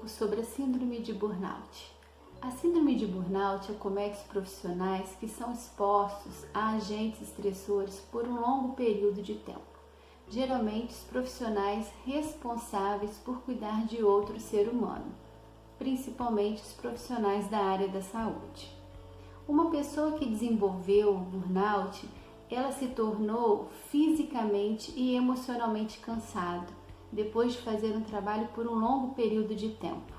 pouco sobre a síndrome de burnout. A síndrome de burnout acomete os profissionais que são expostos a agentes estressores por um longo período de tempo. Geralmente, os profissionais responsáveis por cuidar de outro ser humano, principalmente os profissionais da área da saúde. Uma pessoa que desenvolveu o burnout, ela se tornou fisicamente e emocionalmente cansado, depois de fazer um trabalho por um longo período de tempo.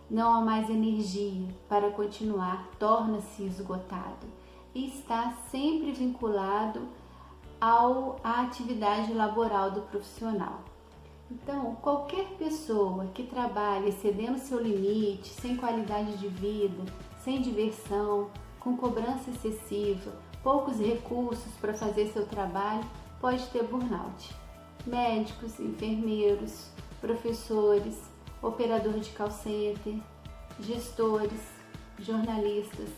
Não há mais energia para continuar, torna-se esgotado e está sempre vinculado à atividade laboral do profissional. Então, qualquer pessoa que trabalhe excedendo seu limite, sem qualidade de vida, sem diversão, com cobrança excessiva, poucos recursos para fazer seu trabalho, pode ter burnout. Médicos, enfermeiros, professores, operador de call center, gestores, jornalistas.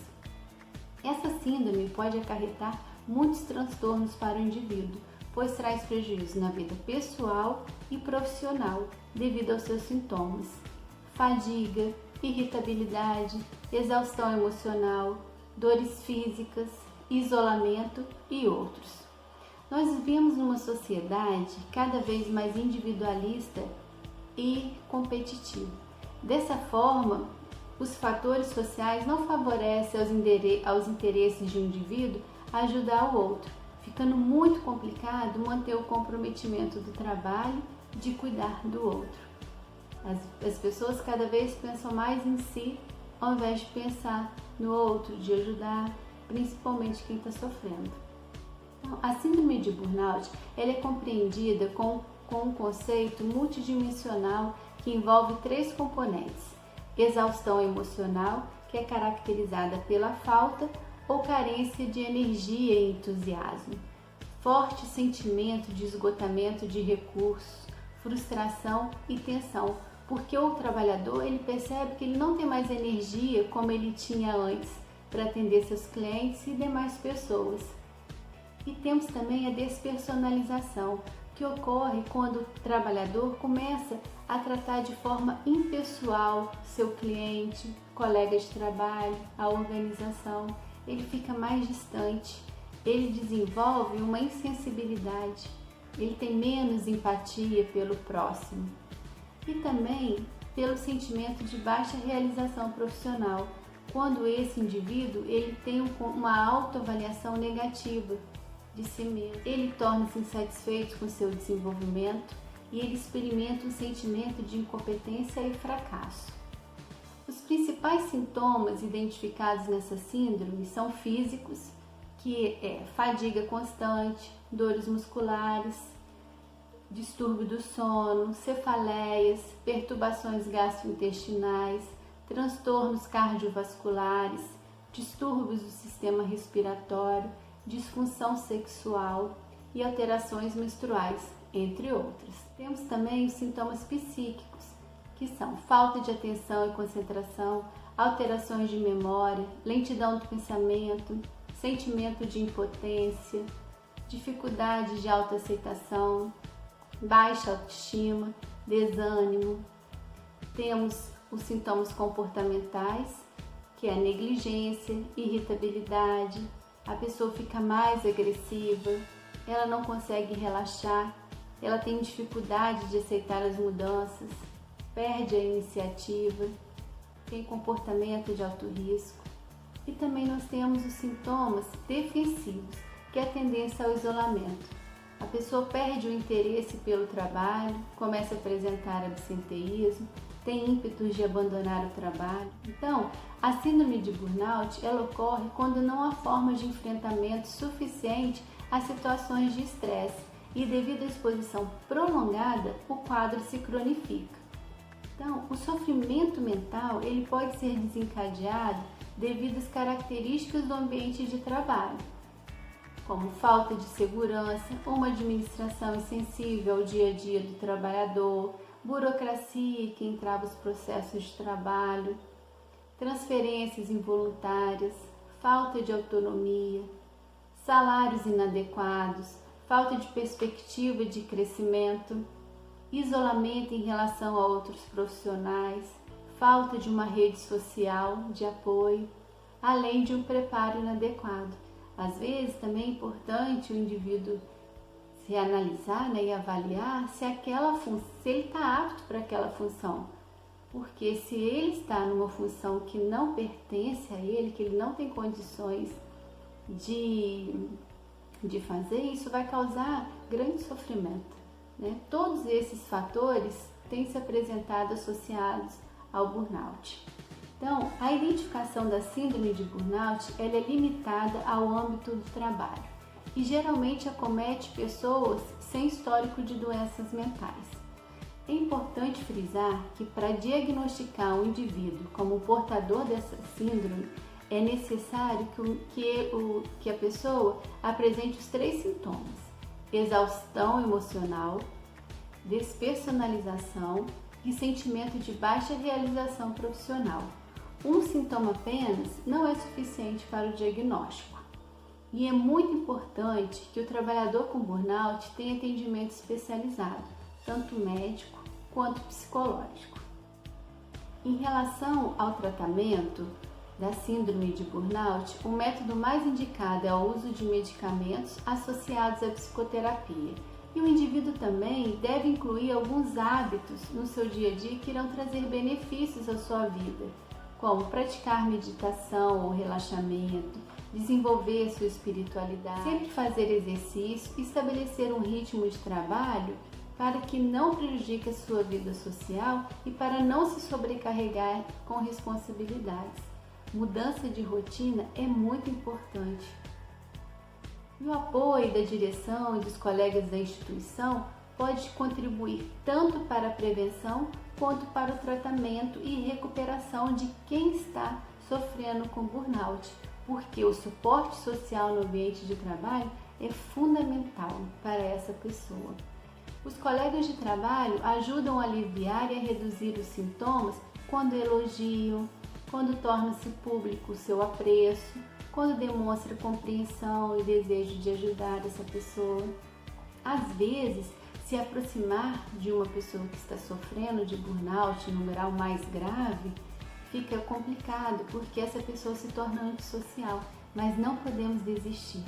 Essa síndrome pode acarretar muitos transtornos para o indivíduo, pois traz prejuízo na vida pessoal e profissional devido aos seus sintomas: fadiga, irritabilidade, exaustão emocional, dores físicas, isolamento e outros. Nós vivemos numa sociedade cada vez mais individualista e competitiva. Dessa forma, os fatores sociais não favorecem aos interesses de um indivíduo ajudar o outro, ficando muito complicado manter o comprometimento do trabalho de cuidar do outro. As pessoas cada vez pensam mais em si ao invés de pensar no outro, de ajudar, principalmente quem está sofrendo. Então, a síndrome de burnout ela é compreendida com um conceito multidimensional que envolve 3 componentes: exaustão emocional, que é caracterizada pela falta ou carência de energia e entusiasmo, forte sentimento de esgotamento de recursos, frustração e tensão, porque o trabalhador ele percebe que ele não tem mais energia como ele tinha antes para atender seus clientes e demais pessoas. E temos também a despersonalização, que ocorre quando o trabalhador começa a tratar de forma impessoal seu cliente, colega de trabalho, a organização. Ele fica mais distante, ele desenvolve uma insensibilidade, ele tem menos empatia pelo próximo e também pelo sentimento de baixa realização profissional, quando esse indivíduo ele tem uma autoavaliação negativa de si mesmo. Ele torna-se insatisfeito com seu desenvolvimento e ele experimenta um sentimento de incompetência e fracasso. Os principais sintomas identificados nessa síndrome são físicos, que é fadiga constante, dores musculares, distúrbio do sono, cefaleias, perturbações gastrointestinais, transtornos cardiovasculares, distúrbios do sistema respiratório, disfunção sexual e alterações menstruais, entre outras. Temos também os sintomas psíquicos, que são falta de atenção e concentração, alterações de memória, lentidão do pensamento, sentimento de impotência, dificuldade de autoaceitação, baixa autoestima, desânimo. Temos os sintomas comportamentais, que é a negligência, irritabilidade, a pessoa fica mais agressiva, ela não consegue relaxar, ela tem dificuldade de aceitar as mudanças, perde a iniciativa, tem comportamento de alto risco. E também nós temos os sintomas defensivos, que é a tendência ao isolamento. A pessoa perde o interesse pelo trabalho, começa a apresentar absenteísmo, tem ímpetos de abandonar o trabalho. Então, a síndrome de burnout ela ocorre quando não há forma de enfrentamento suficiente a situações de estresse e, devido à exposição prolongada, o quadro se cronifica. Então, o sofrimento mental ele pode ser desencadeado devido às características do ambiente de trabalho, como falta de segurança, uma administração insensível ao dia a dia do trabalhador, burocracia que entrava os processos de trabalho, transferências involuntárias, falta de autonomia, salários inadequados, falta de perspectiva de crescimento, isolamento em relação a outros profissionais, falta de uma rede social de apoio, além de um preparo inadequado. Às vezes também é importante o indivíduo se analisar, né, e avaliar se ele está apto para aquela função. Porque se ele está numa função que não pertence a ele, que ele não tem condições de fazer, isso vai causar grande sofrimento, né? Todos esses fatores têm se apresentado associados ao burnout. Então, a identificação da síndrome de burnout ela é limitada ao âmbito do trabalho e geralmente acomete pessoas sem histórico de doenças mentais. É importante frisar que para diagnosticar um indivíduo como portador dessa síndrome, é necessário que a pessoa apresente os 3 sintomas: exaustão emocional, despersonalização e sentimento de baixa realização profissional. Um sintoma apenas não é suficiente para o diagnóstico. E é muito importante que o trabalhador com burnout tenha atendimento especializado, tanto médico quanto psicológico. Em relação ao tratamento da síndrome de burnout, o método mais indicado é o uso de medicamentos associados à psicoterapia. E o indivíduo também deve incluir alguns hábitos no seu dia a dia que irão trazer benefícios à sua vida, como praticar meditação ou relaxamento, desenvolver sua espiritualidade, sempre fazer exercício e estabelecer um ritmo de trabalho para que não prejudique a sua vida social e para não se sobrecarregar com responsabilidades. Mudança de rotina é muito importante. E o apoio da direção e dos colegas da instituição pode contribuir tanto para a prevenção quanto para o tratamento e recuperação de quem está sofrendo com burnout, porque o suporte social no ambiente de trabalho é fundamental para essa pessoa. Os colegas de trabalho ajudam a aliviar e a reduzir os sintomas quando elogiam, quando torna-se público o seu apreço, quando demonstra compreensão e desejo de ajudar essa pessoa. Às vezes, se aproximar de uma pessoa que está sofrendo de burnout num grau mais grave fica complicado, porque essa pessoa se torna antissocial, mas não podemos desistir.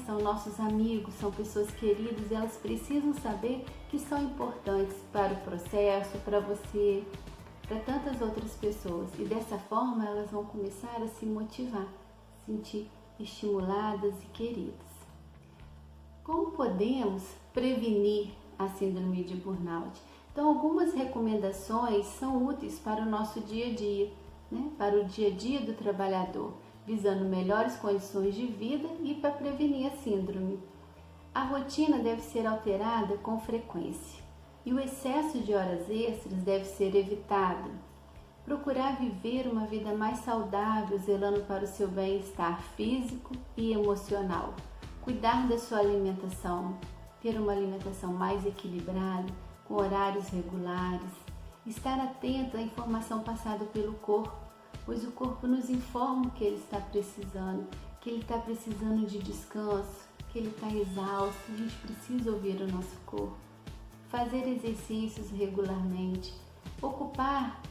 São nossos amigos, são pessoas queridas e elas precisam saber que são importantes para o processo, para você, para tantas outras pessoas. E dessa forma elas vão começar a se motivar, se sentir estimuladas e queridas. Como podemos prevenir a síndrome de burnout? Então, algumas recomendações são úteis para o nosso dia a dia, para o dia a dia do trabalhador, visando melhores condições de vida e para prevenir a síndrome. A rotina deve ser alterada com frequência e o excesso de horas extras deve ser evitado. Procurar viver uma vida mais saudável, zelando para o seu bem-estar físico e emocional. Cuidar da sua alimentação, ter uma alimentação mais equilibrada, com horários regulares. Estar atento à informação passada pelo corpo, pois o corpo nos informa o que ele está precisando, que ele está precisando de descanso, que ele está exausto. A gente precisa ouvir o nosso corpo. Fazer exercícios regularmente, ocupar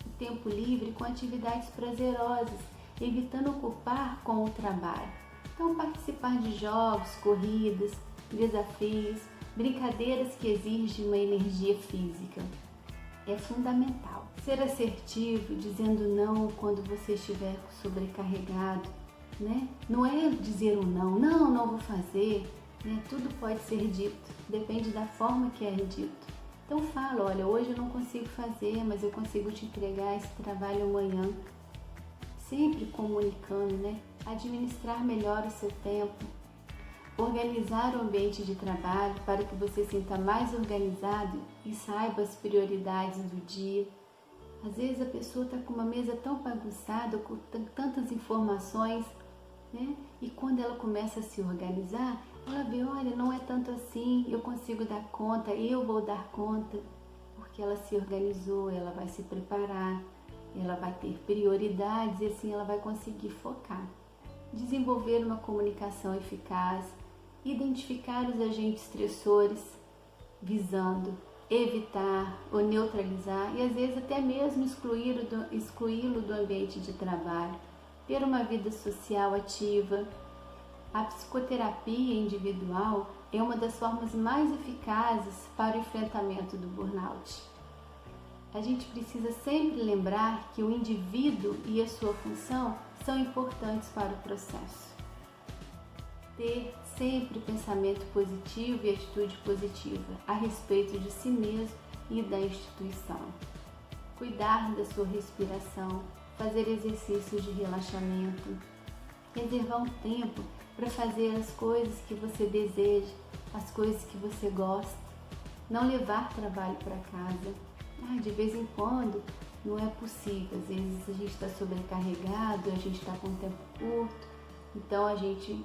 o tempo livre com atividades prazerosas, evitando ocupar com o trabalho. Então, participar de jogos, corridas, desafios, brincadeiras que exigem uma energia física é fundamental. Ser assertivo, dizendo não quando você estiver sobrecarregado, Não é dizer um não vou fazer, Tudo pode ser dito, depende da forma que é dito. Então fala, olha, hoje eu não consigo fazer, mas eu consigo te entregar esse trabalho amanhã. Sempre comunicando, Administrar melhor o seu tempo, organizar o ambiente de trabalho para que você se sinta mais organizado e saiba as prioridades do dia. Às vezes a pessoa está com uma mesa tão bagunçada, com tantas informações, E quando ela começa a se organizar, ela vê, olha, não é tanto assim, eu consigo dar conta, eu vou dar conta, porque ela se organizou, ela vai se preparar, ela vai ter prioridades e assim ela vai conseguir focar. Desenvolver uma comunicação eficaz, identificar os agentes estressores, visando evitar ou neutralizar e às vezes até mesmo excluí-lo do ambiente de trabalho, ter uma vida social ativa. A psicoterapia individual é uma das formas mais eficazes para o enfrentamento do burnout. A gente precisa sempre lembrar que o indivíduo e a sua função são importantes para o processo. Ter sempre pensamento positivo e atitude positiva a respeito de si mesmo e da instituição. Cuidar da sua respiração, fazer exercícios de relaxamento, reservar um tempo para fazer as coisas que você deseja, as coisas que você gosta, não levar trabalho para casa. De vez em quando não é possível, às vezes a gente está sobrecarregado, a gente está com um tempo curto, então a gente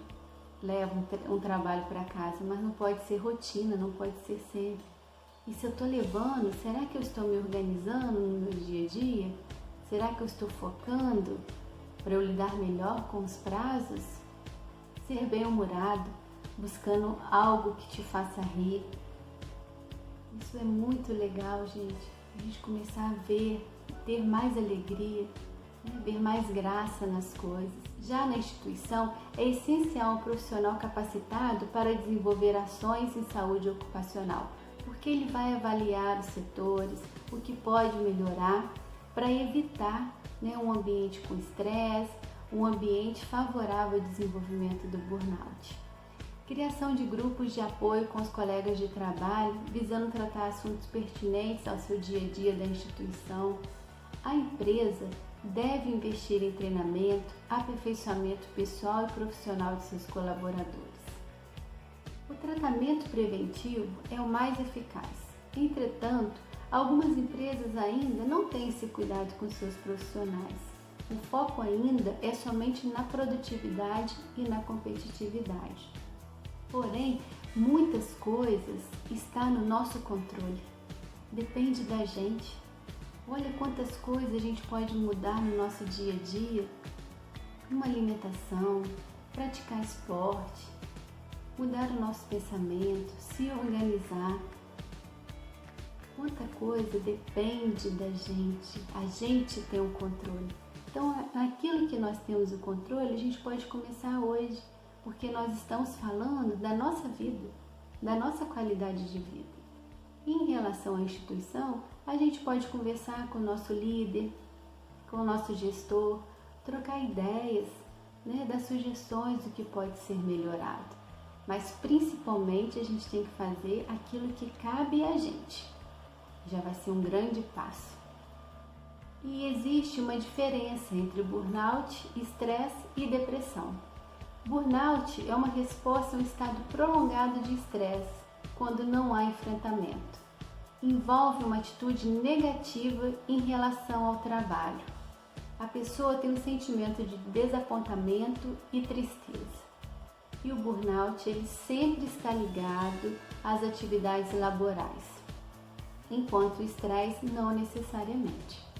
leva um trabalho para casa, mas não pode ser rotina, não pode ser sempre. E se eu estou levando, será que eu estou me organizando no meu dia a dia? Será que eu estou focando para eu lidar melhor com os prazos? Ser bem-humorado, buscando algo que te faça rir. Isso é muito legal, gente. A gente começar a ver, ter mais alegria, ver mais graça nas coisas. Já na instituição, é essencial um profissional capacitado para desenvolver ações em saúde ocupacional, porque ele vai avaliar os setores, o que pode melhorar para evitar um ambiente com estresse, um ambiente favorável ao desenvolvimento do burnout. Criação de grupos de apoio com os colegas de trabalho, visando tratar assuntos pertinentes ao seu dia a dia da instituição. A empresa deve investir em treinamento, aperfeiçoamento pessoal e profissional de seus colaboradores. O tratamento preventivo é o mais eficaz. Entretanto, algumas empresas ainda não têm esse cuidado com seus profissionais. O foco ainda é somente na produtividade e na competitividade. Porém, muitas coisas estão no nosso controle. Depende da gente. Olha quantas coisas a gente pode mudar no nosso dia a dia. Uma alimentação, praticar esporte, mudar o nosso pensamento, se organizar. Quanta coisa depende da gente. A gente tem o controle. Então, aquilo que nós temos o controle, a gente pode começar hoje, porque nós estamos falando da nossa vida, da nossa qualidade de vida. Em relação à instituição, a gente pode conversar com o nosso líder, com o nosso gestor, trocar ideias, dar sugestões do que pode ser melhorado. Mas principalmente a gente tem que fazer aquilo que cabe a gente. Já vai ser um grande passo. E existe uma diferença entre burnout, estresse e depressão. Burnout é uma resposta a um estado prolongado de estresse quando não há enfrentamento. Envolve uma atitude negativa em relação ao trabalho. A pessoa tem um sentimento de desapontamento e tristeza. E o burnout ele sempre está ligado às atividades laborais, enquanto o estresse não necessariamente.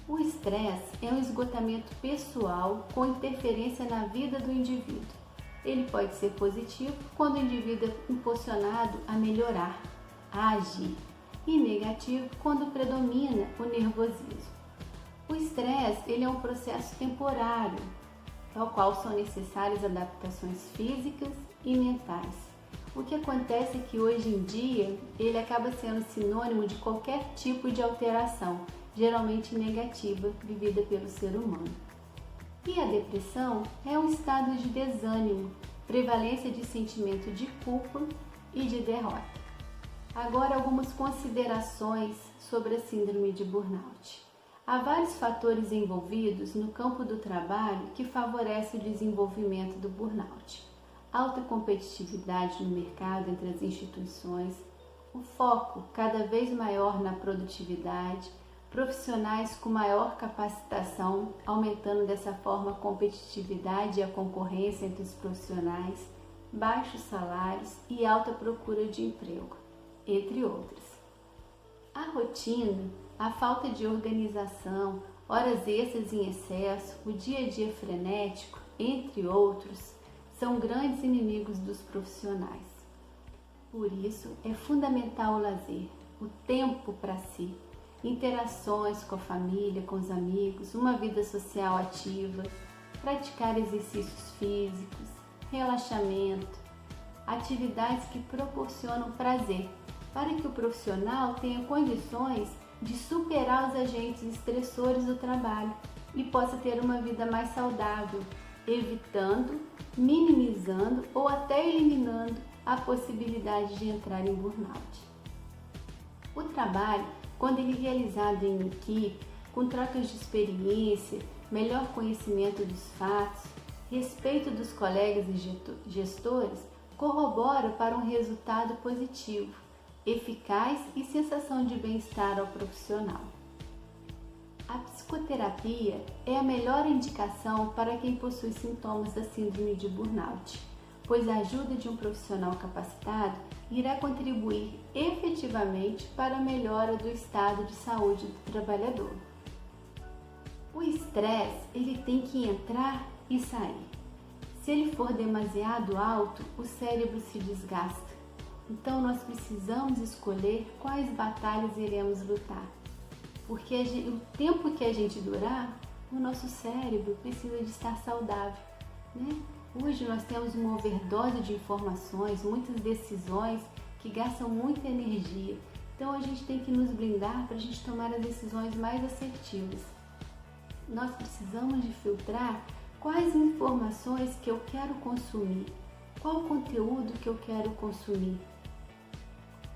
O estresse é um esgotamento pessoal com interferência na vida do indivíduo. Ele pode ser positivo quando o indivíduo é impulsionado a melhorar, a agir, e negativo quando predomina o nervosismo. O estresse ele é um processo temporário, ao qual são necessárias adaptações físicas e mentais. O que acontece é que hoje em dia ele acaba sendo sinônimo de qualquer tipo de alteração, geralmente negativa, vivida pelo ser humano. E a depressão é um estado de desânimo, prevalência de sentimento de culpa e de derrota. Agora, algumas considerações sobre a síndrome de burnout. Há vários fatores envolvidos no campo do trabalho que favorecem o desenvolvimento do burnout. Alta competitividade no mercado entre as instituições, o foco cada vez maior na produtividade, profissionais com maior capacitação, aumentando dessa forma a competitividade e a concorrência entre os profissionais, baixos salários e alta procura de emprego, entre outros. A rotina, a falta de organização, horas extras em excesso, o dia a dia frenético, entre outros, são grandes inimigos dos profissionais. Por isso, é fundamental o lazer, o tempo para si, interações com a família, com os amigos, uma vida social ativa, praticar exercícios físicos, relaxamento, atividades que proporcionam prazer, para que o profissional tenha condições de superar os agentes estressores do trabalho e possa ter uma vida mais saudável, evitando, minimizando ou até eliminando a possibilidade de entrar em burnout. O trabalho, quando ele é realizado em equipe, com trocas de experiência, melhor conhecimento dos fatos, respeito dos colegas e gestores, corrobora para um resultado positivo, eficaz e sensação de bem-estar ao profissional. A psicoterapia é a melhor indicação para quem possui sintomas da síndrome de burnout, pois a ajuda de um profissional capacitado irá contribuir efetivamente para a melhora do estado de saúde do trabalhador. O estresse, ele tem que entrar e sair. Se ele for demasiado alto, o cérebro se desgasta. Então nós precisamos escolher quais batalhas iremos lutar. Porque o tempo que a gente durar, o nosso cérebro precisa de estar saudável, né? Hoje nós temos uma overdose de informações, muitas decisões que gastam muita energia. Então a gente tem que nos blindar para a gente tomar as decisões mais assertivas. Nós precisamos de filtrar quais informações que eu quero consumir, qual o conteúdo que eu quero consumir.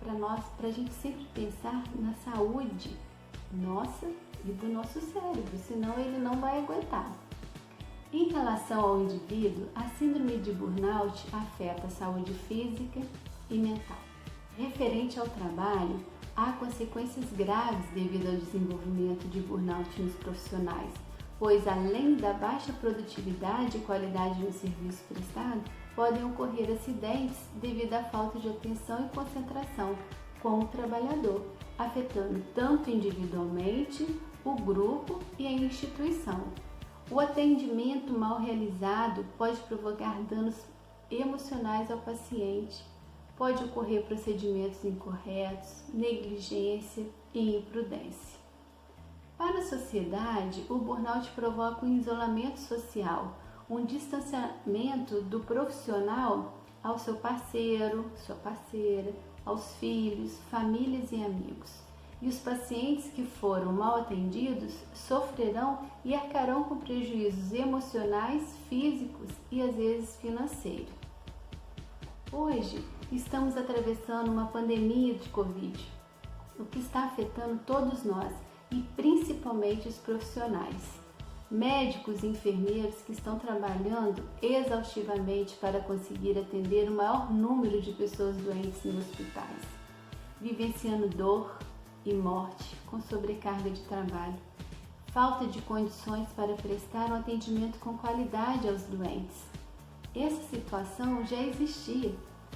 Para a gente sempre pensar na saúde nossa e do nosso cérebro, senão ele não vai aguentar. Em relação ao indivíduo, a síndrome de burnout afeta a saúde física e mental. Referente ao trabalho, há consequências graves devido ao desenvolvimento de burnout nos profissionais, pois além da baixa produtividade e qualidade no serviço prestado, podem ocorrer acidentes devido à falta de atenção e concentração com o trabalhador, afetando tanto individualmente, o grupo e a instituição. O atendimento mal realizado pode provocar danos emocionais ao paciente, pode ocorrer procedimentos incorretos, negligência e imprudência. Para a sociedade, o burnout provoca um isolamento social, um distanciamento do profissional ao seu parceiro, sua parceira, aos filhos, famílias e amigos. E os pacientes que foram mal atendidos sofrerão e arcarão com prejuízos emocionais, físicos e às vezes financeiros. Hoje estamos atravessando uma pandemia de Covid, o que está afetando todos nós e principalmente os profissionais. Médicos e enfermeiros que estão trabalhando exaustivamente para conseguir atender o maior número de pessoas doentes nos hospitais, vivenciando dor e morte com sobrecarga de trabalho, falta de condições para prestar um atendimento com qualidade aos doentes. Essa situação já existia,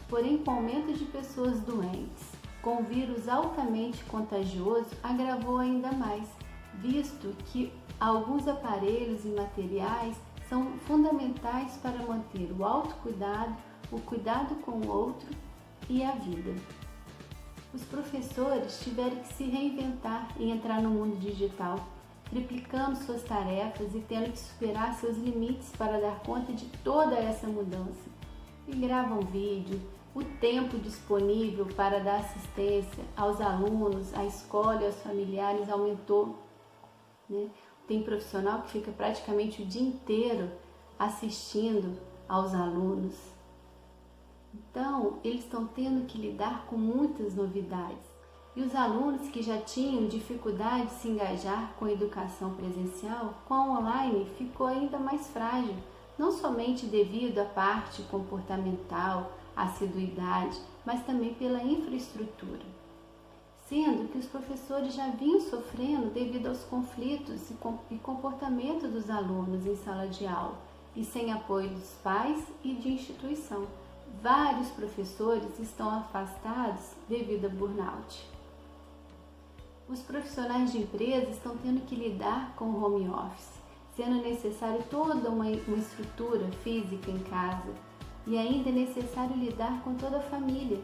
porém com o aumento de pessoas doentes, com o vírus altamente contagioso, agravou ainda mais, visto que alguns aparelhos e materiais são fundamentais para manter o autocuidado, o cuidado com o outro e a vida. Os professores tiveram que se reinventar e entrar no mundo digital, triplicando suas tarefas e tendo que superar seus limites para dar conta de toda essa mudança. E gravam vídeo, o tempo disponível para dar assistência aos alunos, à escola e aos familiares aumentou, né? Tem profissional que fica praticamente o dia inteiro assistindo aos alunos. Então, eles estão tendo que lidar com muitas novidades. E os alunos que já tinham dificuldade de se engajar com a educação presencial, com a online ficou ainda mais frágil, não somente devido à parte comportamental, assiduidade, mas também pela infraestrutura. Sendo que os professores já vinham sofrendo devido aos conflitos e comportamento dos alunos em sala de aula e sem apoio dos pais e de instituição. Vários professores estão afastados devido a burnout. Os profissionais de empresa estão tendo que lidar com o home office, sendo necessário toda uma estrutura física em casa e ainda é necessário lidar com toda a família,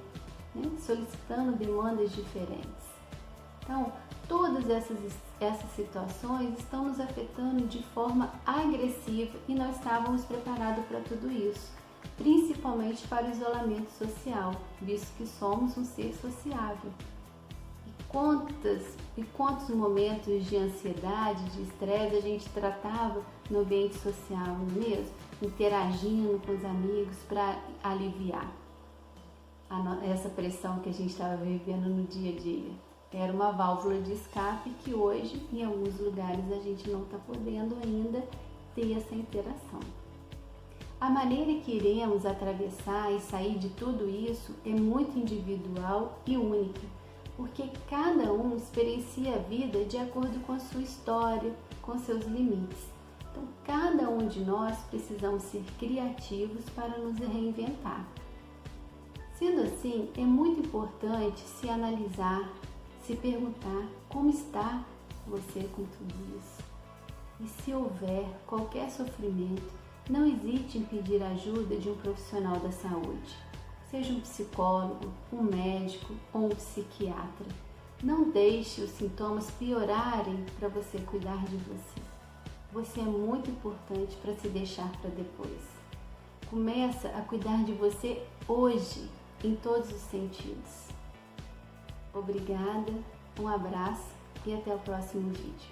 solicitando demandas diferentes. Então, todas essas situações estão nos afetando de forma agressiva e nós estávamos preparados para tudo isso, principalmente para o isolamento social, visto que somos um ser sociável. E quantos momentos de ansiedade, de estresse a gente tratava no ambiente social, não é mesmo? Interagindo com os amigos para aliviar essa pressão que a gente estava vivendo no dia a dia. Era uma válvula de escape que hoje, em alguns lugares, a gente não está podendo ainda ter essa interação. A maneira que iremos atravessar e sair de tudo isso é muito individual e única, porque cada um experiencia a vida de acordo com a sua história, com seus limites. Então, cada um de nós precisamos ser criativos para nos reinventar. Sendo assim, é muito importante se analisar, se perguntar como está você com tudo isso. E se houver qualquer sofrimento, não hesite em pedir ajuda de um profissional da saúde, seja um psicólogo, um médico ou um psiquiatra. Não deixe os sintomas piorarem para você cuidar de você. Você é muito importante para se deixar para depois. Começa a cuidar de você hoje, em todos os sentidos. Obrigada, um abraço e até o próximo vídeo.